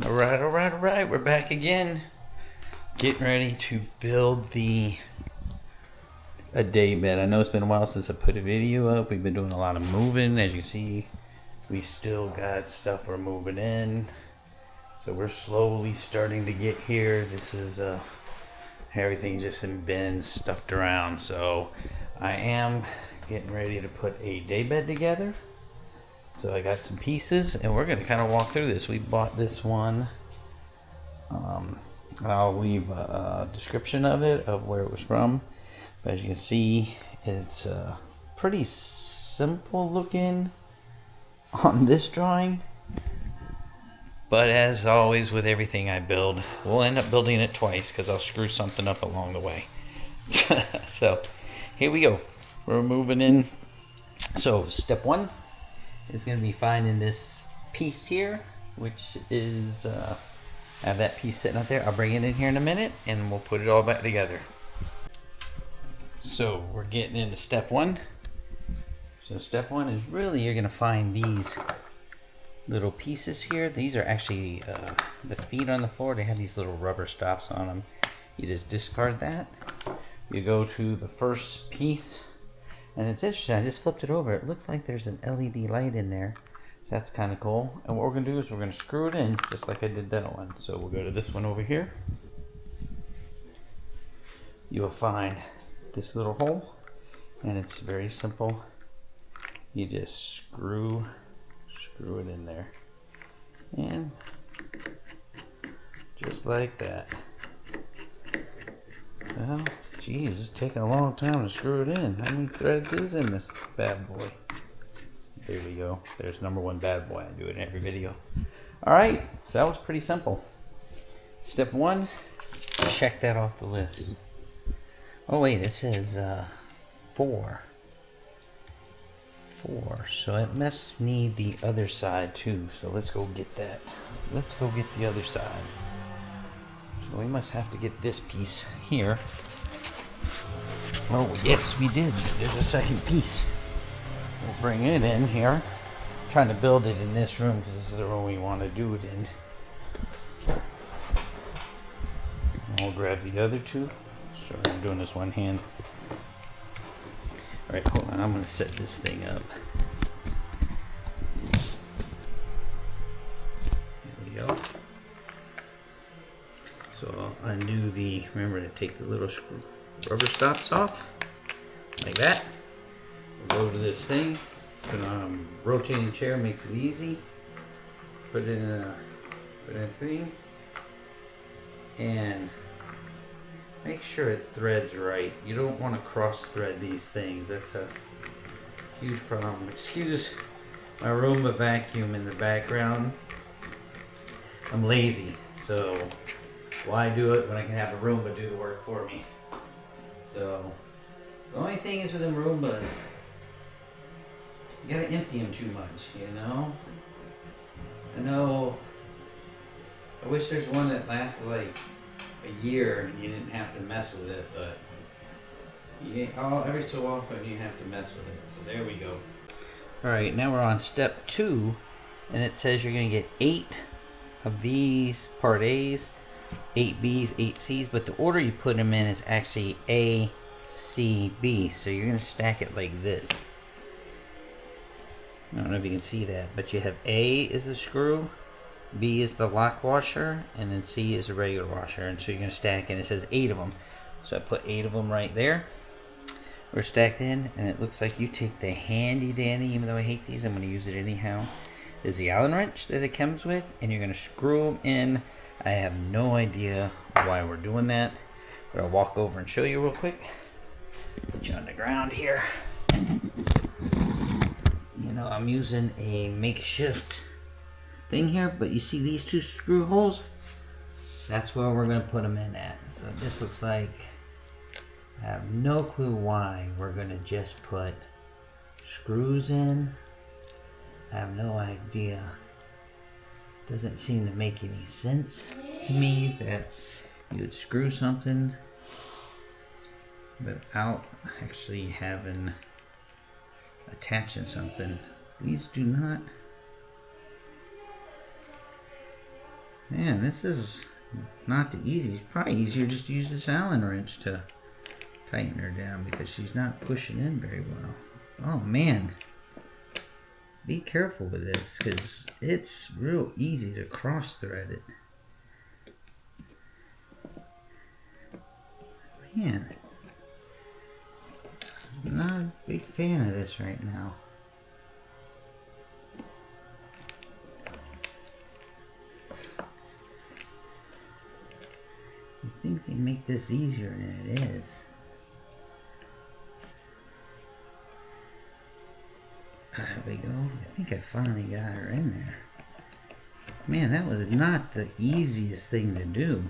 All right. We're back again. Getting ready to build a daybed. I know it's been a while since I put a video up. We've been doing a lot of moving. As you see, we still got stuff we're moving in. So we're slowly starting to get here. This is everything just in bins, stuffed around. So I am getting ready to put a daybed together. So I got some pieces, and we're going to kind of walk through this. We bought this one. I'll leave a description of it, of where it was from. But as you can see, it's pretty simple looking on this drawing. But as always with everything I build, we'll end up building it twice because I'll screw something up along the way. So here we go. We're moving in. So step one is going to be finding this piece here, which is I have that piece sitting up there. I'll bring it in here in a minute and we'll put it all back together. So we're getting into step one. So step one is really, you're going to find these little pieces here. These are actually the feet on the floor. They have these little rubber stops on them. You just discard that. You go to the first piece, and it's interesting. I just flipped it over. It looks like there's an LED light in there. That's kind of cool. And what we're going to do is we're going to screw it in just like I did that one. So we'll go to this one over here. You'll find this little hole, and it's very simple. You just screw it in there, and just like that. Well, geez, it's taking a long time to screw it in. How many threads is in this bad boy? There we go. There's number one bad boy. I do it in every video. Alright, so that was pretty simple. Step one, check that off the list. Oh wait, it says 4. So it must need the other side too. So let's go get that. Let's go get the other side. So we must have to get this piece here. Oh yes, we did. There's a second piece. We'll bring it in here. I'm trying to build it in this room because this is the room we want to do it in. And we'll grab the other two. Sorry, I'm doing this one hand. Alright, hold on. I'm going to set this thing up. There we go. So I'll undo remember to take the little rubber stops off. Like that. We'll go to this thing. Put on a rotating chair, makes it easy. Put it in a thing. And make sure it threads right. You don't want to cross thread these things. That's a huge problem. Excuse my Roomba vacuum in the background. I'm lazy, so why do it when I can have a Roomba do the work for me? So the only thing is with them Roombas, you gotta empty them too much, you know? I wish there's one that lasts like a year and you didn't have to mess with it, but every so often you have to mess with it. So there we go. Alright, now we're on step 2, and it says you're going to get 8 of these part A's, 8 B's, 8 C's, but the order you put them in is actually A, C, B. So you're going to stack it like this. I don't know if you can see that, but you have A is the screw, B is the lock washer, and then C is a regular washer. And so you're going to stack, and it says 8 of them. So I put 8 of them right there. We're stacked in, and it looks like you take the handy dandy, even though I hate these, I'm going to use it anyhow. There's the Allen wrench that it comes with, and you're going to screw them in. I have no idea why we're doing that, but I'll walk over and show you real quick. Put you on the ground here. You know, I'm using a makeshift thing here, but you see these 2 screw holes? That's where we're going to put them in at. So this looks like, I have no clue why we're going to just put screws in. I have no idea. Doesn't seem to make any sense to me that you would screw something without actually attaching something. These do not Man, this is not the easiest. It's probably easier just to use this Allen wrench to tighten her down because she's not pushing in very well. Oh man, be careful with this because it's real easy to cross thread it. Man, I'm not a big fan of this right now. I think they make this easier than it is. There we go. I think I finally got her in there. Man, that was not the easiest thing to do.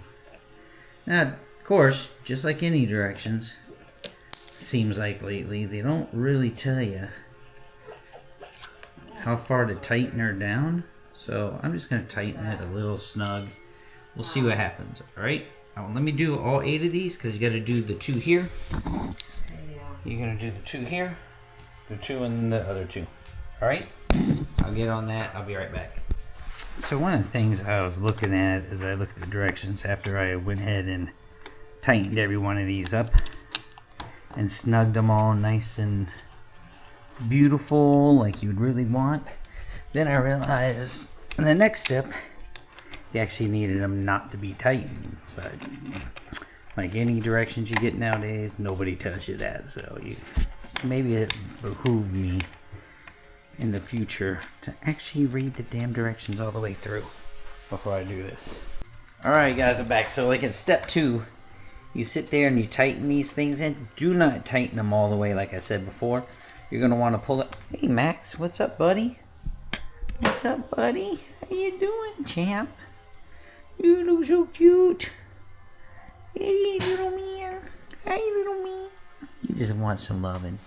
Now, of course, just like any directions, seems like lately, they don't really tell you how far to tighten her down. So I'm just going to tighten it a little snug. We'll see what happens, alright? Now, let me do all 8 of these because you got to do the 2 here. You're going to do the 2 here, the 2 and the other 2. Alright? I'll get on that. I'll be right back. So one of the things I was looking at as I looked at the directions after I went ahead and tightened every one of these up and snugged them all nice and beautiful like you'd really want, then I realized in the next step you actually needed them not to be tightened. But like any directions you get nowadays, nobody tells you that, so maybe it behooved me in the future to actually read the damn directions all the way through before I do this. Alright guys, I'm back. So like in step 2, you sit there and you tighten these things in. Do not tighten them all the way like I said before. You're going to want to pull it. Hey Max, what's up buddy? What's up buddy? How you doing, champ? You look so cute. Hey little man. Hey little man. You just want some loving.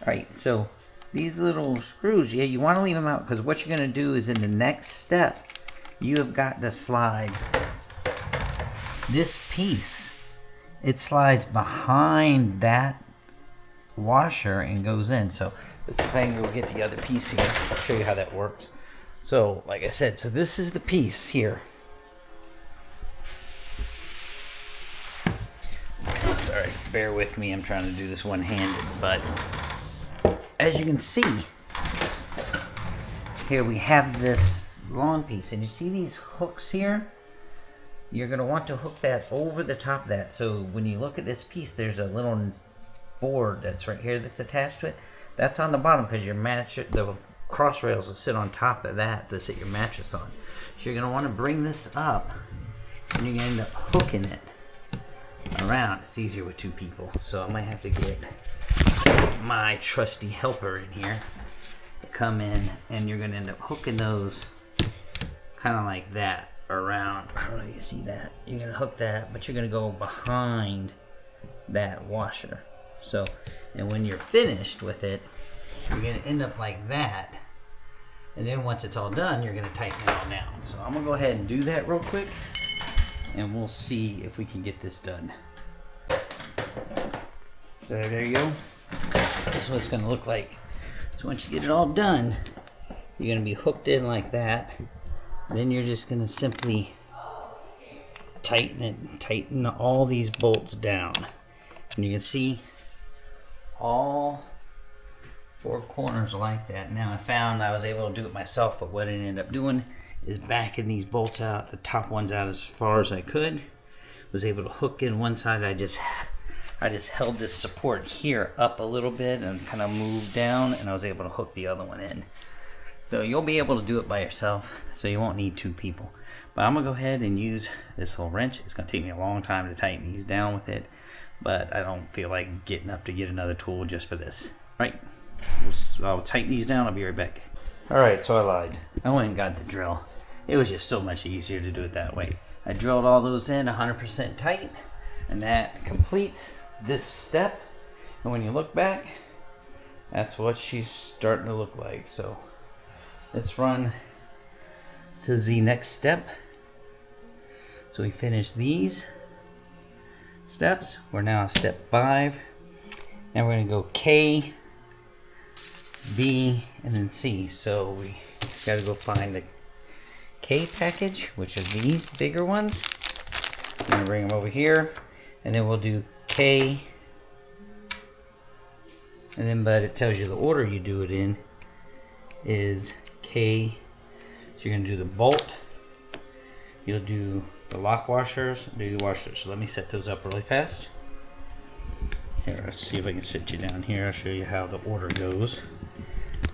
Alright, so these little screws, yeah, you want to leave them out because what you're going to do is in the next step, you have got to slide this piece. It slides behind that washer and goes in. So let's see if I can go get the other piece here. I'll show you how that works. So like I said, so this is the piece here. Sorry, bear with me. I'm trying to do this one-handed, but as you can see, here we have this long piece, and you see these hooks here? You're going to want to hook that over the top of that. So when you look at this piece, there's a little board that's right here that's attached to it. That's on the bottom because your the cross rails will sit on top of that to sit your mattress on. So you're going to want to bring this up, and you're going to end up hooking it around. It's easier with 2 people, so I might have to get my trusty helper in here to come in, and you're going to end up hooking those kind of like that around. I don't know if you see that. You're going to hook that, but you're going to go behind that washer. So, and when you're finished with it, you're going to end up like that, and then once it's all done, you're going to tighten it all down. So I'm going to go ahead and do that real quick, and we'll see if we can get this done. So there you go. This is what it's going to look like. So once you get it all done, you're going to be hooked in like that. Then you're just going to simply tighten it, tighten all these bolts down. And you can see all 4 corners like that. Now I found I was able to do it myself, but what I ended up doing is backing these bolts out, the top ones out as far as I could. Was able to hook in one side. I just held this support here up a little bit and kind of moved down, and I was able to hook the other one in. So you'll be able to do it by yourself, so you won't need 2 people. But I'm going to go ahead and use this little wrench. It's going to take me a long time to tighten these down with it, but I don't feel like getting up to get another tool just for this. Right, I'll tighten these down. I'll be right back. Alright, so I lied. I went and got the drill. It was just so much easier to do it that way. I drilled all those in 100% tight, and that completes this step. And when you look back, that's what she's starting to look like. So let's run to the next step. So we finished these steps. We're now at step 5, and we're going to go K, B, and then C. So we got to go find the K package, which is these bigger ones. I'm gonna bring them over here, and then we'll do K. And then, but it tells you the order you do it in is K. So you're gonna do the bolt. You'll do the lock washers, do the washers. So let me set those up really fast. Here, let's see if I can sit you down here. I'll show you how the order goes.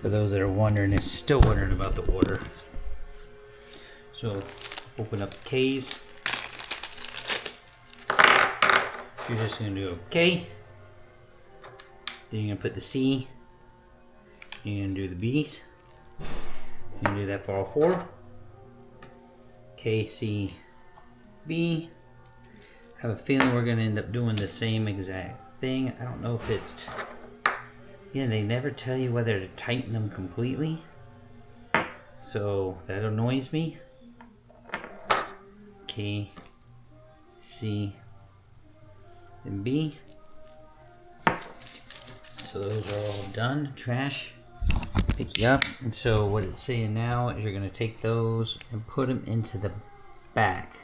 For those that are wondering, and still wondering about the order. So open up the K's. You're just gonna do a K. Then you're gonna put the C. You're gonna do the B's. You're gonna do that for all four. K, C, B. I have a feeling we're gonna end up doing the same exact thing. I don't know if it's, yeah, they never tell you whether to tighten them completely. So that annoys me. K, C, and B. So those are all done. Trash. Pick you up. And so what it's saying now is you're going to take those and put them into the back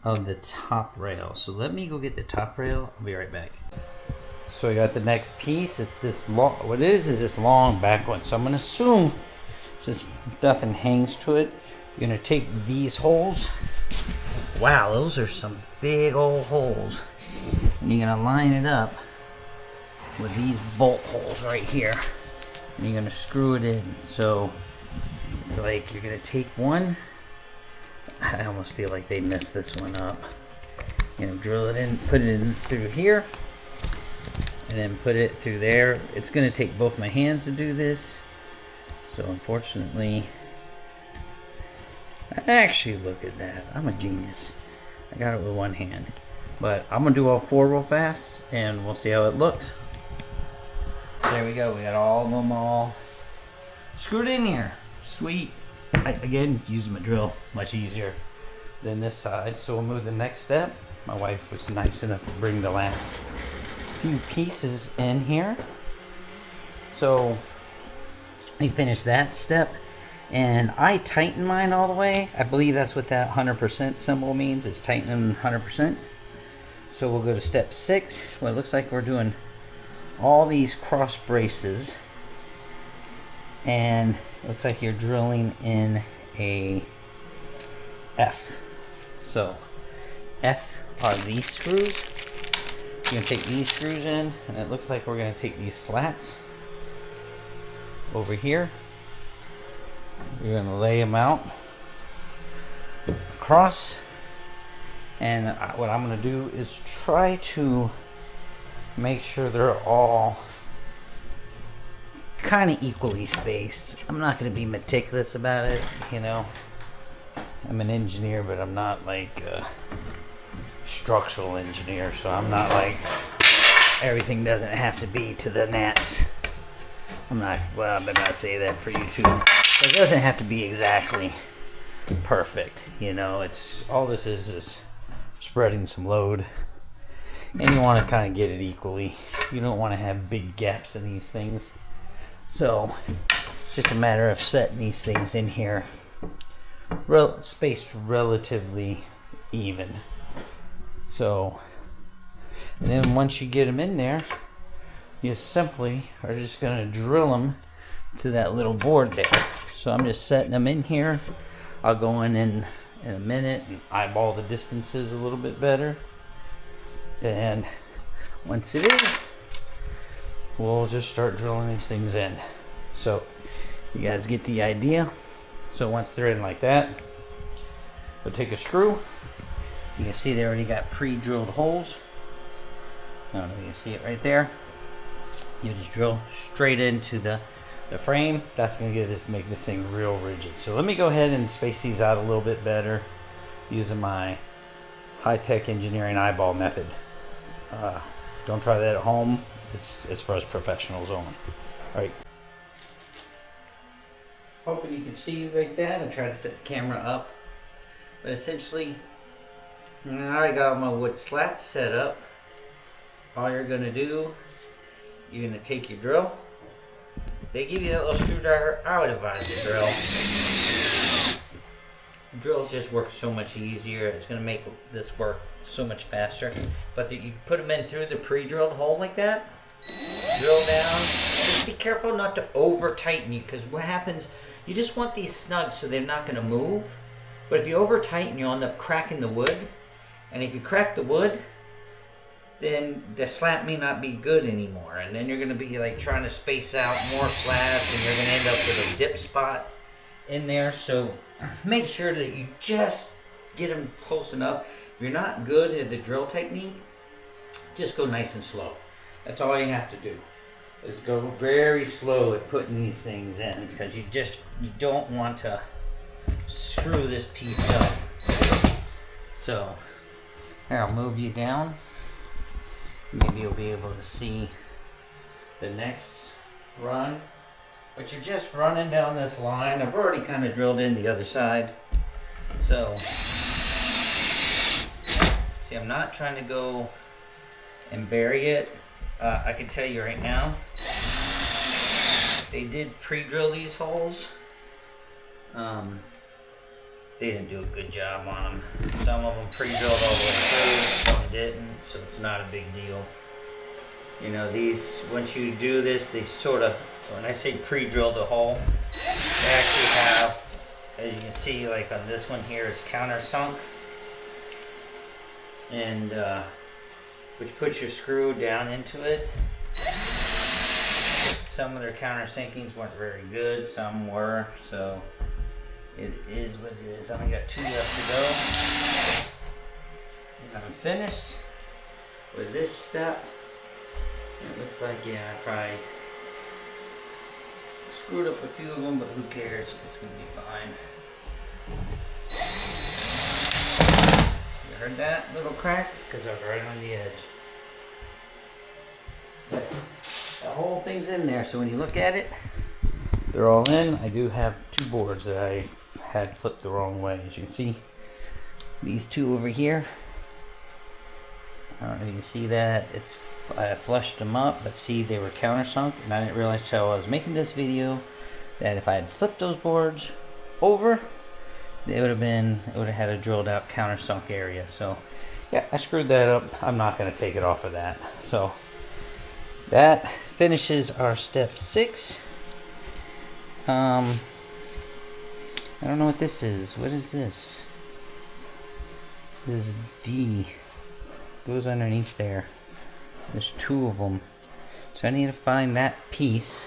of the top rail. So let me go get the top rail. I'll be right back. So I got the next piece. It's this long. What it is this long back one. So I'm going to assume, since nothing hangs to it, you're going to take these holes. Wow, those are some big old holes. And you're going to line it up with these bolt holes right here. And you're going to screw it in. So it's like you're going to take one. I almost feel like they messed this one up. You're going to drill it in, put it in through here, and then put it through there. It's going to take both my hands to do this. So unfortunately, actually, look at that. I'm a genius. I got it with one hand. But I'm going to do all four real fast, and we'll see how it looks. There we go. We got all of them all screwed in here. Sweet. Again, using my drill much easier than this side. So we'll move to the next step. My wife was nice enough to bring the last few pieces in here. So we finished that step. And I tighten mine all the way. I believe that's what that 100% symbol means. It's tightening 100%. So we'll go to step 6. Well, it looks like we're doing all these cross braces, and it looks like you're drilling in a F. So F are these screws. You're gonna take these screws in, and it looks like we're gonna take these slats over here. You're gonna lay them out across, and what I'm gonna do is try to make sure they're all kind of equally spaced. I'm not going to be meticulous about it, you know. I'm an engineer, but I'm not like a structural engineer, so I'm not like everything doesn't have to be to the gnats. I'm not, well, I better not say that for YouTube. It doesn't have to be exactly perfect, you know. It's all this is spreading some load. And you want to kind of get it equally. You don't want to have big gaps in these things. So it's just a matter of setting these things in here, spaced relatively even. So, and then once you get them in there, you simply are just going to drill them to that little board there. So I'm just setting them in here. I'll go in a minute and eyeball the distances a little bit better. And once it is, we'll just start drilling these things in. So you guys get the idea. So once they're in like that, we'll take a screw. You can see they already got pre-drilled holes. I don't know if you can see it right there. You just drill straight into the frame. That's going to make this thing real rigid. So let me go ahead and space these out a little bit better using my high-tech engineering eyeball method. Don't try that at home. It's for us professionals only. All right. Hoping you can see like that. I try to set the camera up, but essentially, now I got all my wood slats set up. All you're gonna do, you're gonna take your drill. They give you that little screwdriver. I would advise the drill. drills just work so much easier. It's going to make this work so much faster. But you put them in through the pre-drilled hole like that, drill down. Just be careful not to over tighten you, because what happens, you just want these snug so they're not going to move. But if you over tighten, you'll end up cracking the wood. And if you crack the wood, then the slat may not be good anymore. And then you're going to be like trying to space out more slats, and you're going to end up with a dip spot in there. So make sure that you just get them close enough. If you're not good at the drill technique, just go nice and slow. That's all you have to do, is go very slow at putting these things in, because you don't want to screw this piece up. So here, I'll move you down. Maybe you'll be able to see the next run. But you're just running down this line. I've already kind of drilled in the other side. So, see, I'm not trying to go and bury it. I can tell you right now, they did pre-drill these holes. They didn't do a good job on them. Some of them pre-drilled all the way through, some didn't, so it's not a big deal. You know, these, once you do this, they sort of, when I say pre-drill the hole, they actually have, as you can see, like on this one here, it's countersunk. And, which puts your screw down into it. Some of their countersinkings weren't very good, some were, so it is what it is. I only got 2 left to go. And I'm finished with this step. It looks like, yeah, I probably screwed up a few of them, but who cares? It's going to be fine. You heard that little crack? It's because I was right on the edge. But the whole thing's in there, so when you look at it, they're all in. I do have 2 boards that I had flipped the wrong way. As you can see, these 2 over here. I don't know if you can see that. I flushed them up, but see, they were countersunk, and I didn't realize till I was making this video that if I had flipped those boards over, it would have had a drilled out countersunk area. So yeah, I screwed that up. I'm not going to take it off of that. So that finishes our step 6. I don't know what this is. What is this? This is D. Goes underneath there. There's 2 of them. So I need to find that piece.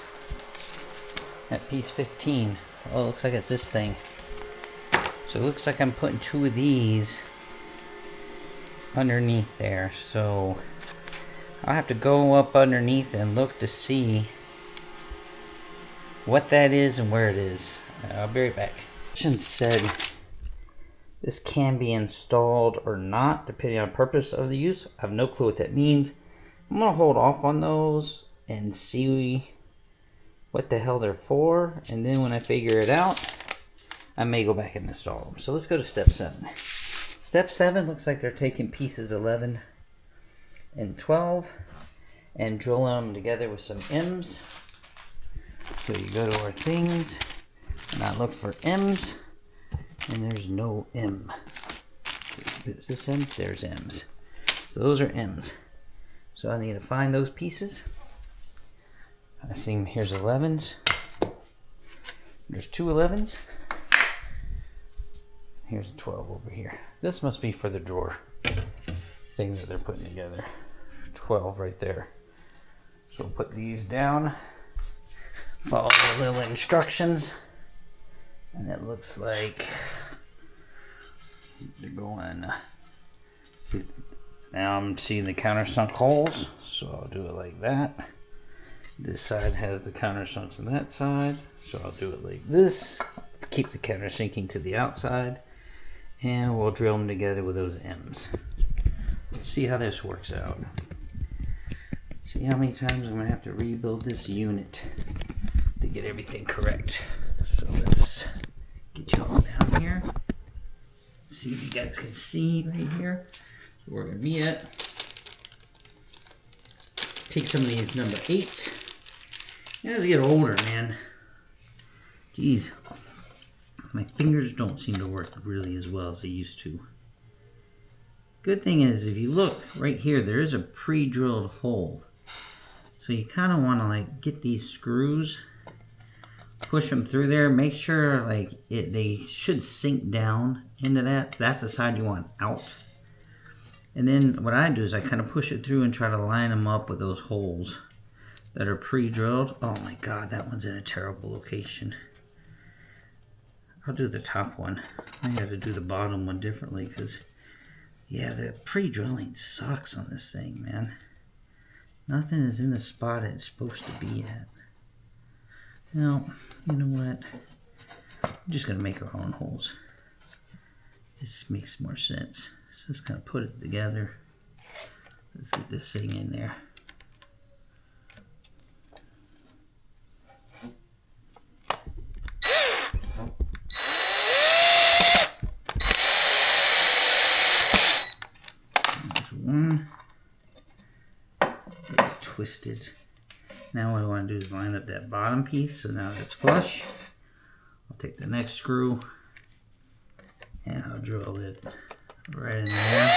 That piece 15. Oh, it looks like it's this thing. So it looks like I'm putting 2 of these underneath there. So I'll have to go up underneath and look to see what that is and where it is. I'll be right back. Said this can be installed or not depending on the purpose of the use. I have no clue what that means. I'm gonna hold off on those and see what the hell they're for, and then when I figure it out, I may go back and install them. So let's go to step 7. Step 7 looks like they're taking pieces 11 and 12 and drilling them together with some M's. So you go to our things and I look for M's, and there's no M. Is this M? There's M's. So those are M's. So I need to find those pieces. I see here's 11s. There's 2 11s. Here's a 12 over here. This must be for the drawer thing that they're putting together. 12 right there. So we'll put these down. Follow the little instructions. And it looks like they're going. Now I'm seeing the countersunk holes, so I'll do it like that. This side has the countersunks on that side, so I'll do it like this. Keep the countersinking to the outside, and we'll drill them together with those M's. Let's see how this works out. See how many times I'm gonna have to rebuild this unit to get everything correct. So let's get you all down here. See if you guys can see right here. So we're gonna be at. Take some of these number 8s. As I get older, man. Jeez. my fingers don't seem to work really as well as they used to. Good thing is, if you look right here, there is a pre-drilled hole. So you kind of want to like get these screws, push them through there, make sure like they should sink down into that. So that's the side you want out. And then what I do is I kind of push it through and try to line them up with those holes that are pre-drilled. Oh my God, that one's in a terrible location. I'll do the top one. I have to do the bottom one differently because, yeah, the pre-drilling sucks on this thing, man. Nothing is in the spot it's supposed to be at. Now, you know what? I'm just going to make our own holes. This makes more sense. So just kind of put it together. Let's get this thing in there. There's one. Get it twisted. Now what I want to do is line up that bottom piece so now it's flush. I'll take the next screw and I'll drill it right in there.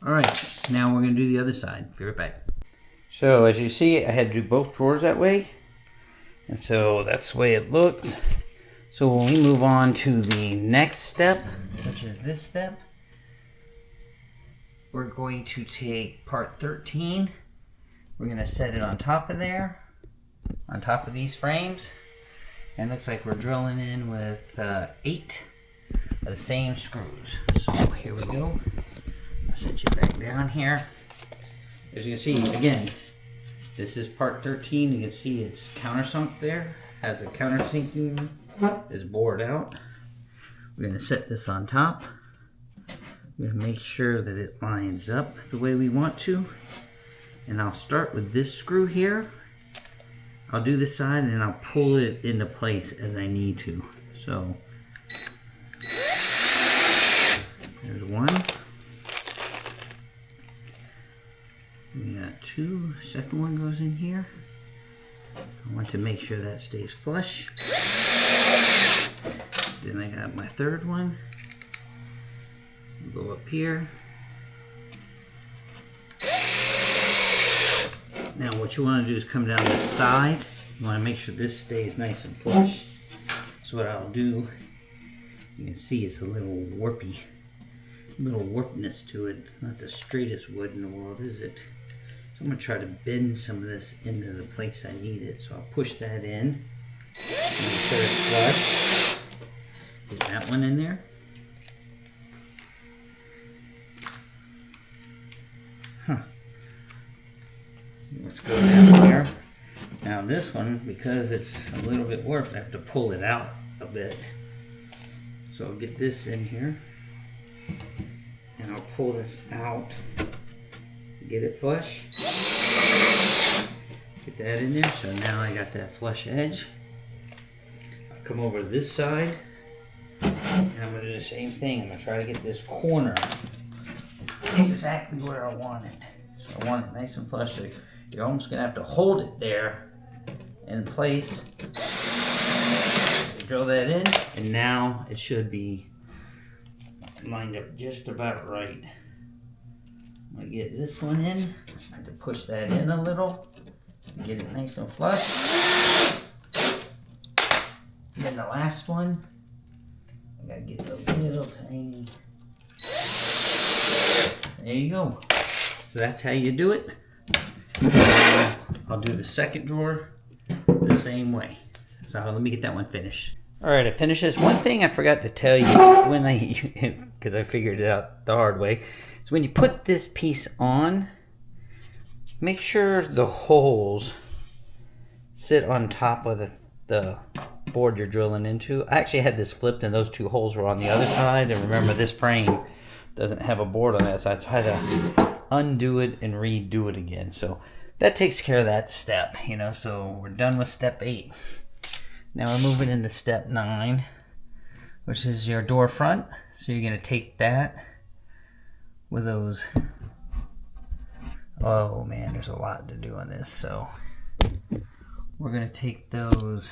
Alright, now we're going to do the other side. Be right back. So as you see, I had to do both drawers that way. And so that's the way it looks. So when we move on to the next step, which is this step, we're going to take part 13. We're going to set it on top of there, on top of these frames. And it looks like we're drilling in with 8 of the same screws. So here we go. I'll set you back down here. As you can see, again, this is part 13. You can see it's countersunk there. Has a countersinking, is bored out. We're going to set this on top. We're going to make sure that it lines up the way we want to. And I'll start with this screw here. I'll do this side and I'll pull it into place as I need to. So there's one. We got 2. Second one goes in here. I want to make sure that stays flush. Then I got my third one. Go up here. Now what you want to do is come down this side. You want to make sure this stays nice and flush. So what I'll do, you can see it's a little warpy, warpness to it. Not the straightest wood in the world, is it? So I'm going to try to bend some of this into the place I need it. So I'll push that in. Make sure it's flush. Get that one in there. Let's go down here. Now this one, because it's a little bit warped, I have to pull it out a bit. So I'll get this in here. And I'll pull this out. Get it flush. Get that in there. So now I got that flush edge. I'll come over to this side. And I'm going to do the same thing. I'm going to try to get this corner exactly where I want it. So I want it nice and flush. So you're almost going to have to hold it there in place. Drill that in, and now it should be lined up just about right. I'm going to get this one in. I have to push that in a little. Get it nice and flush. And then the last one, I got to get the little tiny. There you go. So that's how you do it. I'll do the second drawer the same way. So let me get that one finished. Alright, I finished this. One thing I forgot to tell you when because I figured it out the hard way, is when you put this piece on, make sure the holes sit on top of the board you're drilling into. I actually had this flipped and those 2 holes were on the other side, and remember this frame doesn't have a board on that side, so I had to undo it and redo it again. So that takes care of that step, you know. So we're done with step 8. Now we're moving into step 9, which is your door front. So you're going to take that with those. Oh man, there's a lot to do on this. So we're going to take those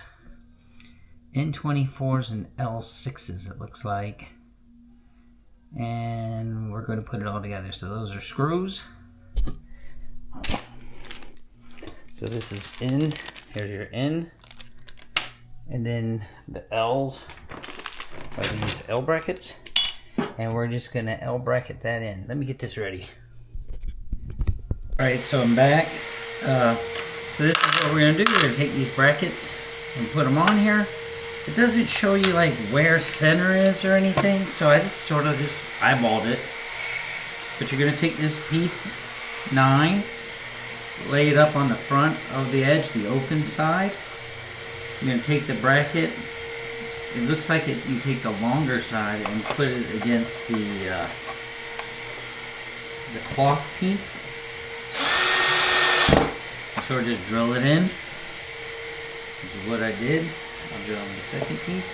N24s and L6s, it looks like. And we're going to put it all together. So those are screws. So this is in. Here's your in. And then the L's. I use L brackets. And we're just going to L bracket that in. Let me get this ready. Alright, so I'm back. So this is what we're going to do. We're going to take these brackets and put them on here. It doesn't show you like where center is or anything, so I just sort of just eyeballed it. But you're going to take this piece 9, lay it up on the front of the edge, the open side. You're going to take the bracket. It looks like you take the longer side and put it against the cloth piece. Sort of just drill it in. This is what I did. I'll drill in the second piece.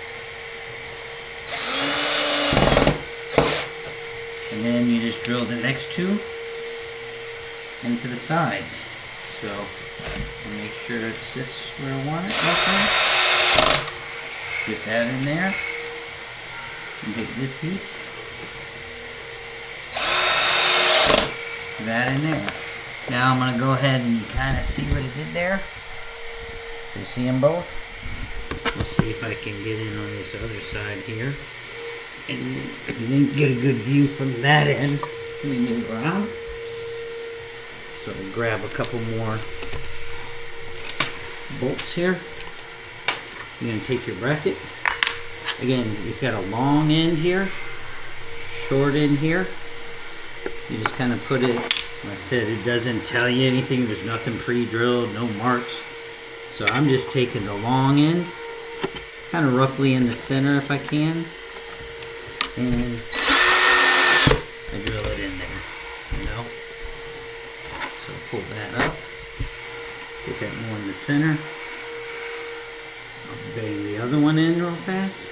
And then you just drill the next two into the sides. So make sure it sits where I want it. Okay. Get that in there. And take this piece. That in there. Now I'm going to go ahead and kind of see what it did there. So you see them both? Let's see if I can get in on this other side here. And if you didn't get a good view from that end, let me move around. So I'll grab a couple more bolts here. You're going to take your bracket. Again, it's got a long end here, short end here. You just kind of put it, like I said, it doesn't tell you anything. There's nothing pre-drilled, no marks. So I'm just taking the long end, kind of roughly in the center if I can, and I drill it in there, you know. So pull that up, get that more in the center. I'll bang the other one in real fast.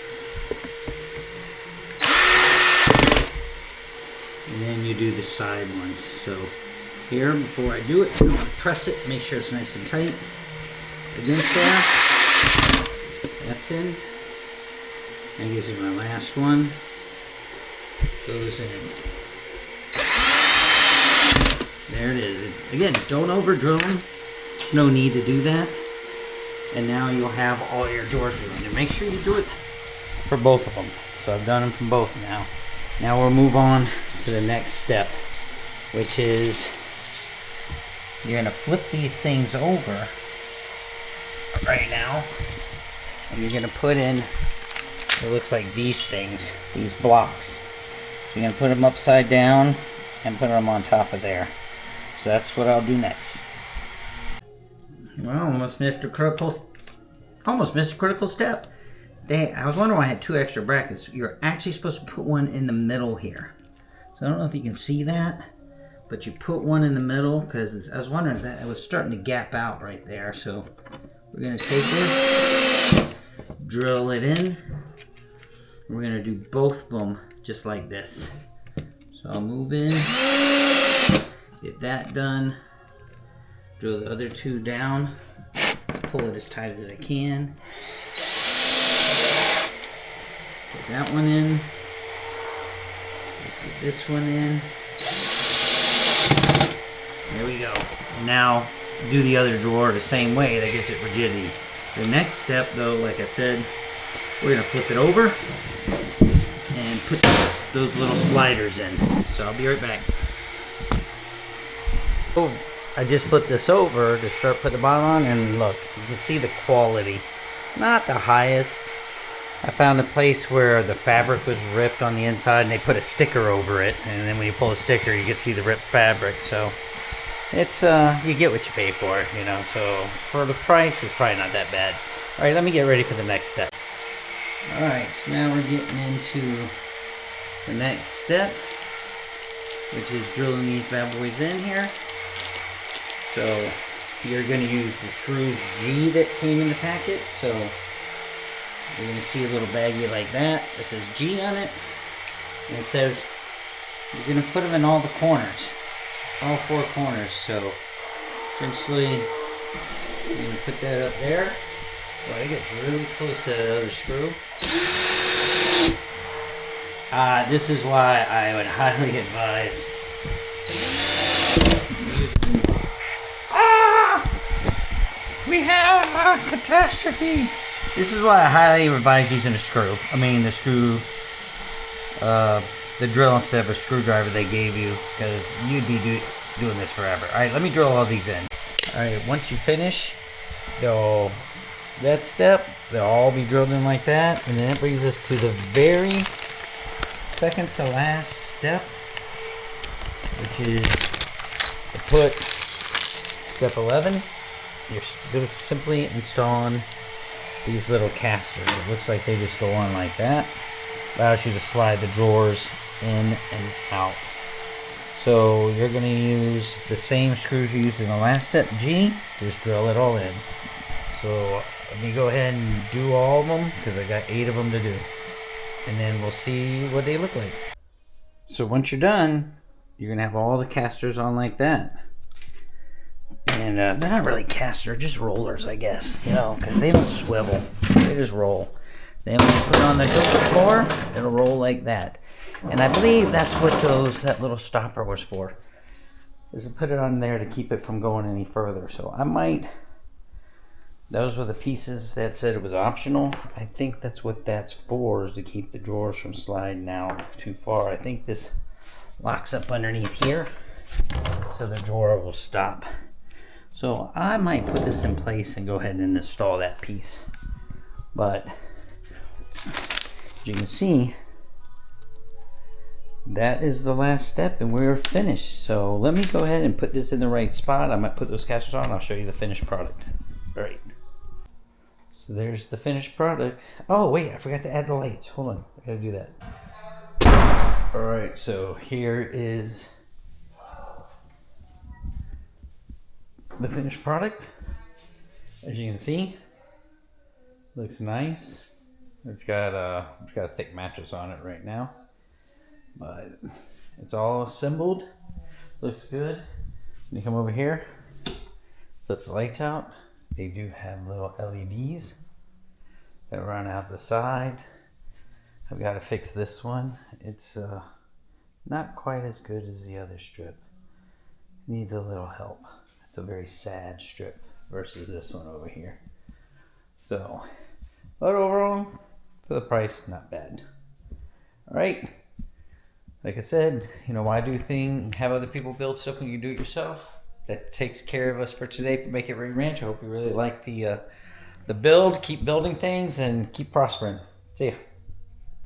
And then you do the side ones. So here, before I do it, I'm going to press it, make sure it's nice and tight against there. That's in. That gives you my last one. Goes in. There it is. Again, don't over drill them. No need to do that. And now you'll have all your doors ruined. And make sure you do it for both of them. So I've done them for both now. Now we'll move on to the next step, which is you're going to flip these things over right now, and you're going to put in, it looks like these things, these blocks. You're going to put them upside down and put them on top of there. So that's what I'll do next. Well, almost missed a critical step. I was wondering why I had 2 extra brackets. You're actually supposed to put one in the middle here. So I don't know if you can see that, but you put one in the middle because I was wondering if that it was starting to gap out right there. So we're going to take this, drill it in. We're going to do both of them just like this. So I'll move in, get that done, drill the other 2 down, pull it as tight as I can. Put that one in. Let's get this one in. There we go. And now do the other drawer the same way. That gives it rigidity. The next step, though, like I said, we're going to flip it over and put those little sliders in. So I'll be right back. Oh, I just flipped this over to start putting the bottom on, and look, you can see the quality. Not the highest. I found a place where the fabric was ripped on the inside and they put a sticker over it, and then when you pull the sticker you can see the ripped fabric. So it's you get what you pay for, you know. So for the price, it's probably not that bad. All right, let me get ready for the next step. All right, so now we're getting into the next step, which is drilling these bad boys in here. So you're going to use the screws G that came in the packet. So you're going to see a little baggie like that. It says G on it. And it says you're going to put them in all the corners. All 4 corners. So essentially you're going to put that up there. Well, it gets really close to the other screw. This is why I would highly advise using... We have a catastrophe! This is why I highly advise using a screw. I mean, the screw, the drill instead of a screwdriver they gave you, because you'd be doing this forever. Alright, let me drill all these in. Alright, once you finish, that step, they'll all be drilled in like that, and then that brings us to the very second to last step, which is to put step 11. You're simply installing these little casters. It looks like they just go on like that. Allows you to slide the drawers in and out. So you're going to use the same screws you used in the last step, G, just drill it all in. So let me go ahead and do all of them, because I got 8 of them to do. And then we'll see what they look like. So once you're done, you're going to have all the casters on like that. And they're not really casters, just rollers, I guess. You know, because they don't swivel. They just roll. Then when you put it on the floor, it'll roll like that. And I believe that's what that little stopper was for. Is to put it on there to keep it from going any further. So I might... Those were the pieces that said it was optional. I think that's what that's for, is to keep the drawers from sliding out too far. I think this locks up underneath here, so the drawer will stop. So I might put this in place and go ahead and install that piece. But as you can see, that is the last step and we're finished. So let me go ahead and put this in the right spot. I might put those casters on and I'll show you the finished product. All right. So there's the finished product. Oh wait, I forgot to add the lights. Hold on, I gotta do that. All right, so here is the finished product. As you can see, looks nice. It's got a thick mattress on it right now, but it's all assembled. Looks good. When you come over here, flip the lights out. They do have little LEDs that run out the side. I've got to fix this one. It's not quite as good as the other strip. Needs a little help. It's a very sad strip versus this one over here. So, but overall, for the price, not bad. All right. Like I said, you know, why have other people build stuff when you do it yourself? That takes care of us for today for Make It Rain Ranch. I hope you really like the build. Keep building things and keep prospering. See ya.